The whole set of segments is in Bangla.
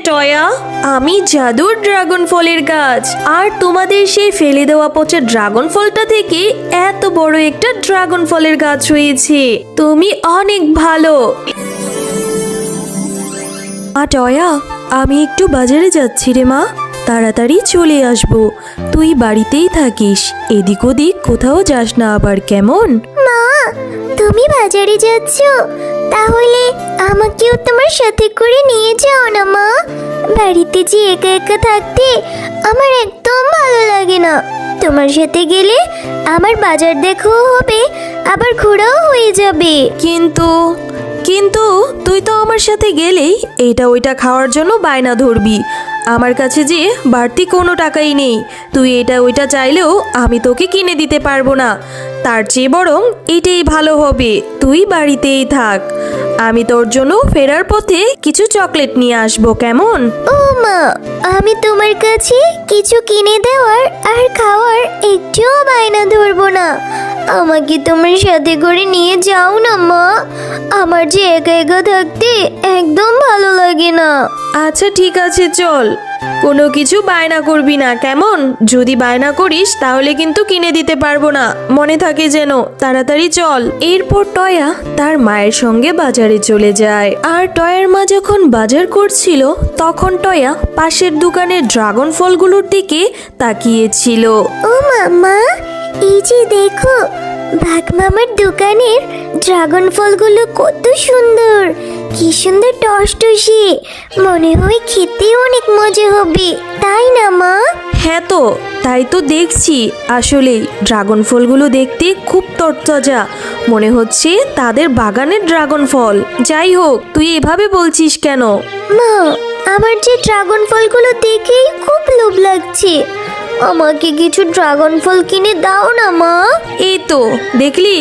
টয়া, আমি জাদুর ড্রাগন ফলের গাছ, আর তোমাদের সেই ফেলে দেওয়া পচা ড্রাগন ফলটা থেকে এত বড় একটা ড্রাগন ফলের গাছ হয়েছে। তুমি অনেক ভালো। মা টয়া, আমি একটু বাজারে যাচ্ছি রে মা, তাড়াতাড়ি চলে আসবো। তুই বাড়িতেই থাকিস, এদিক ওদিক কোথাও যাস না আবার, কেমন? মা, তুমি বাজারে যাচ্ছ? তাহলে আমাকেও তোমার সাথে করে নিয়ে যাও না মা। বাড়িতে যে একা একা থাকতে আমার একদম ভালো লাগে না। তোমার সাথে গেলে আমার বাজার দেখাও হবে, আবার ঘোরাও হয়ে যাবে। কিন্তু কিন্তু তুই তো আমার সাথে গেলেই এটা ওইটা খাওয়ার জন্য বায়না ধরবি। আমার কাছে যে বাড়তি কোনো টাকাই নেই, তুই এটা ওইটা চাইলেও আমি তোকে কিনে দিতে পারবো না। তার চেয়ে বরং এটাই ভালো হবে, তুই বাড়িতেই থাক। আমি তোর জন্য ফেরার পথে কিছু চকলেট নিয়ে আসবো, কেমন? ও মা, আমি তোমার কাছে কিছু কিনে দেওয়ার আর খাওয়ার একটুও বায়না ধরবো না। আমাকে তোমার সাথে করে নিয়ে যাও না মা। আমার যে একা একা থাকতে একদম ভালো লাগে না। আচ্ছা ঠিক আছে, চল। কোনো কিছু বায়না করবি না, কেমন? যদি বায়না করিস তাহলে কিন্তু কিনে দিতে পারবো না, মনে থাকে যেন। তাড়াতাড়ি চল। এরপর টয়া তার মায়ের সঙ্গে বাজারে চলে যায়। আর টয়ার মা যখন বাজার করছিল তখন টয়া পাশের দোকানের ড্রাগন ফলগুলোর দিকে তাকিয়েছিল। ও মামা, এই যে দেখো, বাঘ মামার দোকানের ড্রাগন ফলগুলো কত সুন্দর, কি সুন্দর টসটসে, মনে হয় খেতে অনেক মজা হবে, তাই না মা? হ্যাঁ তো, তাই তো দেখছি। আসলে ড্রাগন ফলগুলো দেখতে খুব তরতাজা, মনে হচ্ছে তাদের বাগানের ড্রাগন ফল। যাই হোক, তুই এভাবে বলছিস কেন? মা, আমার যে ড্রাগন ফলগুলো দেখেই খুব লোভ লাগছে। আমাকে কিছু ড্রাগন ফল কিনে দাও না মা। এই তো দেখলি,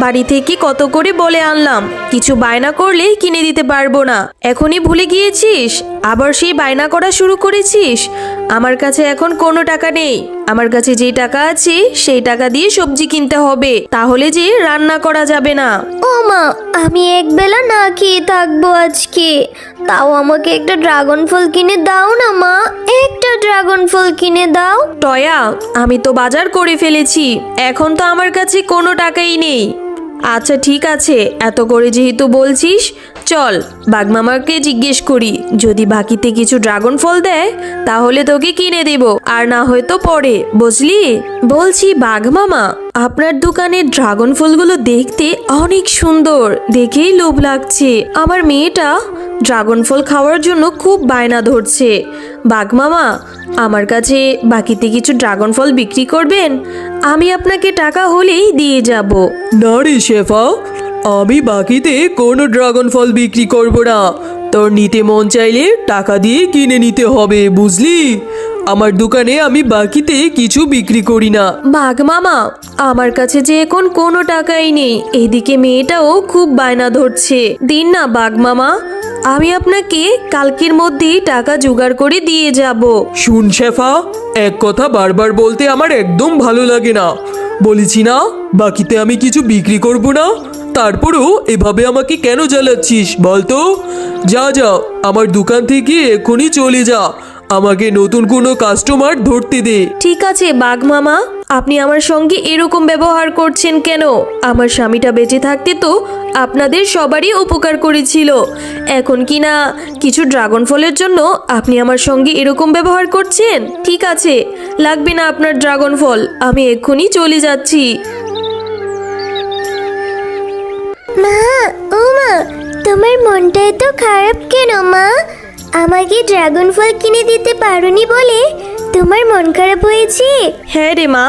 বাড়ি থেকে কত করে বলে আনলাম, কিছু বায়না করলে কিনে দিতে পারবো না। এখনই ভুলে গিয়েছিস? আবার সেই বায়না করা শুরু করেছিস? আমার কাছে এখন কোনো টাকা নেই। আমার কাছে যে টাকা আছে সেই টাকা দিয়ে সবজি কিনতে হবে, তাহলে যে রান্না করা যাবে না। ও মা, আমি একবেলা না খেয়ে থাকবো আজকে, তাও আমাকে একটা ড্রাগন ফল কিনে দাও না মা। একটা ড্রাগন ফল কিনে দাও। টয়া, আমি তো বাজার করে ফেলেছি, এখন তো আমার কাছে কোনো টাকাই নেই। আচ্ছা ঠিক আছে, এত করে যেহেতু বলছিস, চল বাঘমামাকে জিজ্ঞেস করি, যদি বাকিতে কিছু ড্রাগন ফল দেয় তাহলে তোকে কিনে দেব, আর না হয়তো পরে, বুঝলি? বলছি বাঘমামা, আপনার দোকানের ড্রাগন ফলগুলো দেখতে অনেক সুন্দর, দেখেই লোভ লাগছে। আমার মেয়েটা ড্রাগন ফল খাওয়ার জন্য খুব বায়না ধরছে। বাঘমামা, আমার কাছে বাকিতে কিছু ড্রাগন ফল বিক্রি করবেন? আমি আপনাকে টাকা হলেই দিয়ে যাব। না রে শেফা, আমি বাকিতে কোনো ড্রাগন ফল বিক্রি করব না। তোর নিতে মন চাইলে টাকা দিয়ে কিনে নিতে হবে, বুঝলি? আমার দোকানে আমি বাকিতে কিছু বিক্রি করি না। বাঘমামা, আমার কাছে যে এখন কোনো টাকাই নেই, এদিকে মেয়েটাও খুব বায়না ধরছে। দিন না বাঘমামা, আমি আপনাকে কালকের মধ্যেই টাকা জোগাড় করে দিয়ে যাব। শুন শেফা, এক কথা বারবার বলতে আমার একদম ভালো লাগে না। বলেছি না বাকিতে আমি কিছু বিক্রি করব না, তারপরেও এভাবে আমাকে কেন জ্বালাচ্ছিস বলতো? যা যা, আমার দোকান থেকে এখনই চলে যা, আমাকে নতুন কোনো কাস্টমার ধরতে দে। ঠিক আছে বাঘমামা, আপনি আমার সঙ্গে এরকম ব্যবহার করছেন কেন? আমার স্বামীটা বেঁচে থাকতে তো আপনাদের সবারই উপকার করেছিল, এখন কি না কিছু ড্রাগন ফলের জন্য আপনি আমার সঙ্গে এরকম ব্যবহার করছেন? ঠিক আছে, লাগবে না আপনার ড্রাগন ফল, আমি এক্ষুনি চলে যাচ্ছি। মা, ও মা, তোমার মনটা এত খারাপ কেন মা? আমাকে ড্রাগন ফল কিনে দিতে পারোনি বলে তোমার মন খারাপ হয়েছে? হ্যাঁ রে মা,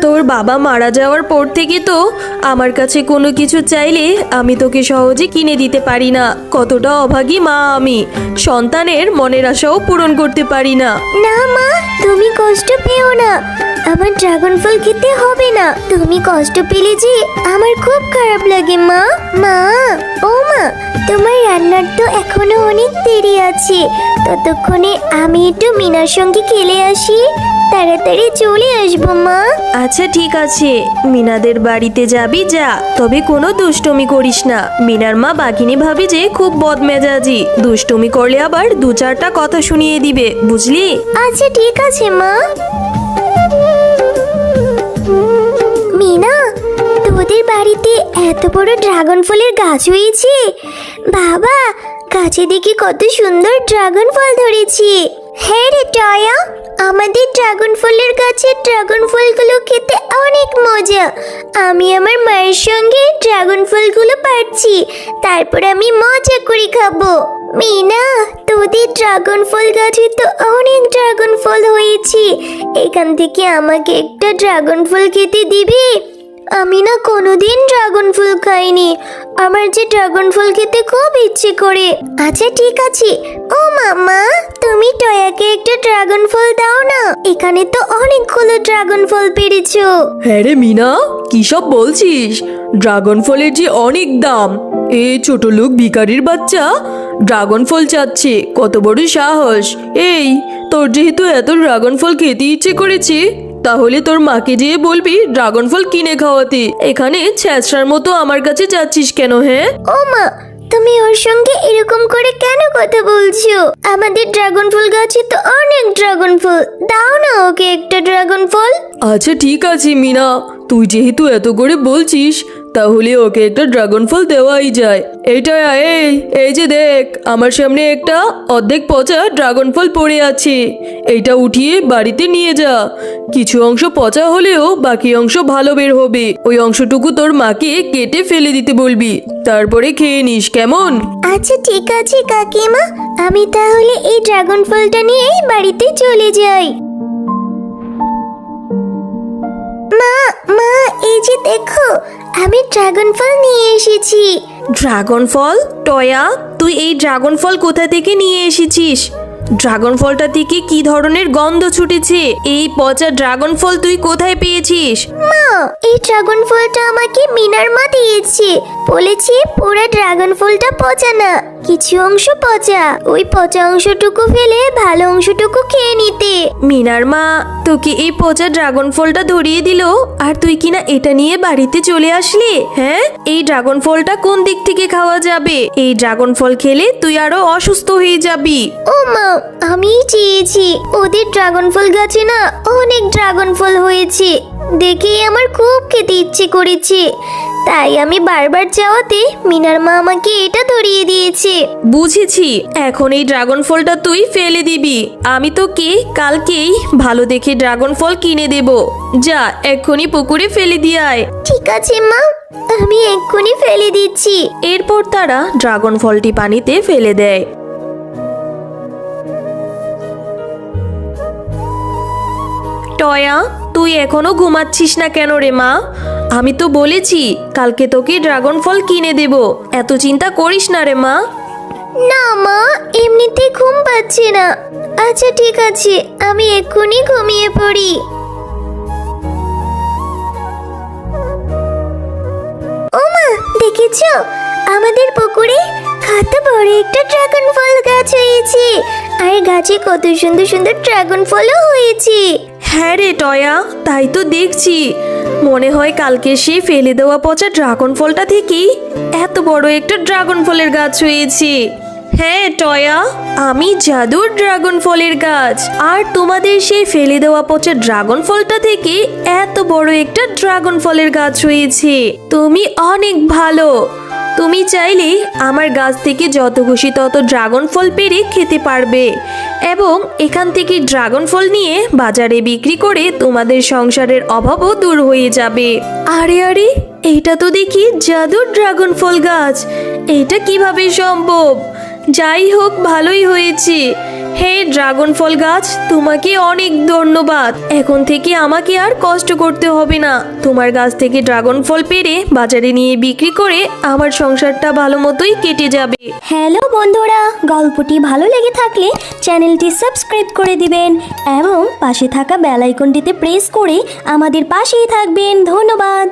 তোর বাবা মারা যাওয়ার পর থেকে তো আমার কাছে কোনো কিছু চাইলে আমি তোকে সহজে কিনে দিতে পারি না। কতটা অভাগী মা আমি, সন্তানের মনের আশাও পূরণ করতে পারি না। না মা, তুমি কষ্ট পেও না। আমার ড্রাগন ফল খেতে হবে না। তুমি কষ্ট পেলে যে আমার খুব খারাপ লাগে মা। মা, ও মা, তোমার রান্নার তো এখনো অনেক দেরি আছে। ততক্ষণে আমি একটু মিনার সঙ্গে খেলে আসি। তাড়াতাড়ি চলে আসবো মা। আচ্ছা ঠিক আছে, মিনাদের বাড়িতে যাবি যা, তবে কোনো দুষ্টুমি করিস না। মিনার মা বাঘিনী ভাবি যে খুব বদমেজাজি, দুষ্টুমি করলে আবার দু চারটা কথা শুনিয়ে দিবে, বুঝলি? আচ্ছা ঠিক আছে মা। মিনা, তোদের বাড়িতে এত বড় ড্রাগন ফলের গাছ হয়েছে? বাবা, গাছে দেখি কত সুন্দর ড্রাগন ফল ধরেছে। হ্যাঁ রে টয়া, আমাদের ড্রাগন ফলের গাছের ড্রাগন ফলগুলো খেতে অনেক মজা। আমি আমার মায়ের সঙ্গে ড্রাগন ফলগুলো পাড়ছি, তারপর আমি মজা করে খাবো। মিনা, তোদের ড্রাগন ফল গাছে তো অনেক ড্রাগন ফল হয়েছে। এখান থেকে আমাকে একটা ড্রাগন ফল খেতে দিবি? আমি না কোনোদিন ড্রাগন ফল খাইনি, আমার যে ড্রাগন ফল খেতে খুব ইচ্ছে করে। আচ্ছা ঠিক আছে। ও মামা, তুমি টয়াকে একটা ড্রাগন ফল দাও না, এখানে তো অনেকগুলো ড্রাগন ফল পেরেছো। হ্যাঁ রে মিনা, কি সব বলছিস? ড্রাগন ফলের যে অনেক দাম। এই ছোট লোক ভিখারির বাচ্চা ড্রাগন ফল চাচ্ছে, কত বড় সাহস! এই, তোর যেহেতু এত ড্রাগন ফল খেতে ইচ্ছে করেছে, তাহলে তোর মাকে যেয়ে বলবি ড্রাগন ফল কিনে খাওয়াতে। এখানে ছ্যাঁচড়ার মতো আমার কাছে যাচ্ছিস কেন? হ্যাঁ, ও মা, তুমি ওর সঙ্গে এরকম করে কেন কথা বলছো? আমাদের ড্রাগন ফল গাছে তো অনেক ড্রাগন ফল, দাও না ওকে একটা ড্রাগন ফল। আচ্ছা ঠিক আছে মিনা, তুই যেহেতু এত করে বলছিস, তাহলে ওকে একটা ড্রাগন ফল দেওয়াই যায়। এইটা এই যে দেখ, আমার সামনে একটা অর্ধেক পচা ড্রাগন ফল পড়ে আছে। এইটা উঠিয়ে বাড়িতে নিয়ে যা। কিছু অংশ পচা হলেও বাকি অংশ ভালো বের হবে। ওই অংশটুকু তোর মাকে কেটে ফেলে দিতে বলবি, তারপরে খেয়ে নিস, কেমন? আচ্ছা ঠিক আছে কাকিমা, আমি তাহলে এই ড্রাগন ফলটা নিয়েই বাড়িতে চলে যাই। মা, মা, এই যে দেখো, আমি ড্রাগন ফল নিয়ে এসেছি। ড্রাগন ফল? টয়া, তুই এই ড্রাগন ফল কোথা থেকে নিয়ে এসেছিস? ড্রাগন ফলটা থেকে কি ধরনের গন্ধ ছুটেছে? এই পচা ড্রাগন ফল তুই কোথায় পেয়েছিস? মা, এই ড্রাগন ফলটা আমাকে মিনার মা দিয়েছে। বলেছে পুরো ড্রাগন ফলটা পচা না, কিছু অংশ পচা। ওই পচা অংশটুকু ফেলে ভালো অংশটুকু খেয়ে নিতে। মিনার মা তোকে এই পচা ড্রাগন ফলটা ধরিয়ে দিল, আর তুই কিনা এটা নিয়ে বাড়িতে চলে আসলি? হ্যাঁ, এই ড্রাগন ফলটা কোন দিক থেকে খাওয়া যাবে? এই ড্রাগন ফল খেলে তুই আরো অসুস্থ হয়ে যাবি। ও মা, আমি চেয়েছি, ওদের ড্রাগন ফল গাছে না অনেক ড্রাগন ফল হয়েছে, দেখেই আমার খুব খেতে ইচ্ছে করেছে। তাই আমি বারবার চাওয়াতে মিনার মা আমাকে এটা ধরিয়ে দিয়েছে। বুঝেছি, এখন এই ড্রাগন ফলটা তুই ফেলে দিবি। আমি তোকে কালকেই ভালো দেখে ড্রাগন ফল কিনে দেব। যা, এক্ষুনি পুকুরে ফেলে দিয়ে আয়। ঠিক আছে মা, আমি এক্ষুনি ফেলে দিচ্ছি। এরপর তারা ড্রাগন ফলটি পানিতে ফেলে দেয়। টয়া, তুই এখনো ঘুমাচ্ছিস না কেন রে মা? আমি তো বলেছি কালকে তোকে ড্রাগন ফল কিনে দেব, এত চিন্তা করিস না রে মা। না মা, এমনিতেই ঘুম পাচ্ছে না। আচ্ছা ঠিক আছে, আমি এক্ষুনি ঘুমিয়ে পড়ি। ও মা, দেখেছো আমাদের পুকুরে কত বড় একটা ড্রাগন ফল গাছ হয়েছে, আর গাছে কত সুন্দর সুন্দর ড্রাগন ফলও হয়েছে। হ্যাঁ রে টয়া, তাই তো দেখছি। মনে হয় কালকে সেই ফেলে দেওয়া পচা ড্রাগন ফলটা থেকেই এত বড় একটা ড্রাগন ফলের গাছ হয়েছে। হ্যাঁ টয়া, আমি জাদুর ড্রাগন ফলের গাছ, আর তোমাদের সেই ফেলে দেওয়া পচা ড্রাগন ফলটা থেকে এত বড় একটা ড্রাগন ফলের গাছ হয়েছে। তুমি অনেক ভালো। তুমি চাইলে আমার গাছ থেকে যত খুশি তত ড্রাগন ফল পেড়ে খেতে পারবে, এবং এখান থেকে ড্রাগন ফল নিয়ে বাজারে বিক্রি করে তোমাদের সংসারের অভাবও দূর হয়ে যাবে। আরে আরে, এইটা তো দেখি জাদুর ড্রাগন ফল গাছ। এটা কিভাবে সম্ভব? যাই হোক, ভালোই হয়েছে। হে ড্রাগন ফল গাছ, তোমাকে অনেক ধন্যবাদ। এখন থেকে আমাকে আর কষ্ট করতে হবে না। তোমার গাছ থেকে ড্রাগন ফল পেড়ে বাজারে নিয়ে বিক্রি করে আমার সংসারটা ভালো মতোই কেটে যাবে। হ্যালো বন্ধুরা, গল্পটি ভালো লেগে থাকলে চ্যানেলটি সাবস্ক্রাইব করে দিবেন এবং পাশে থাকা বেল আইকনটিতে প্রেস করে আমাদের পাশেই থাকবেন। ধন্যবাদ।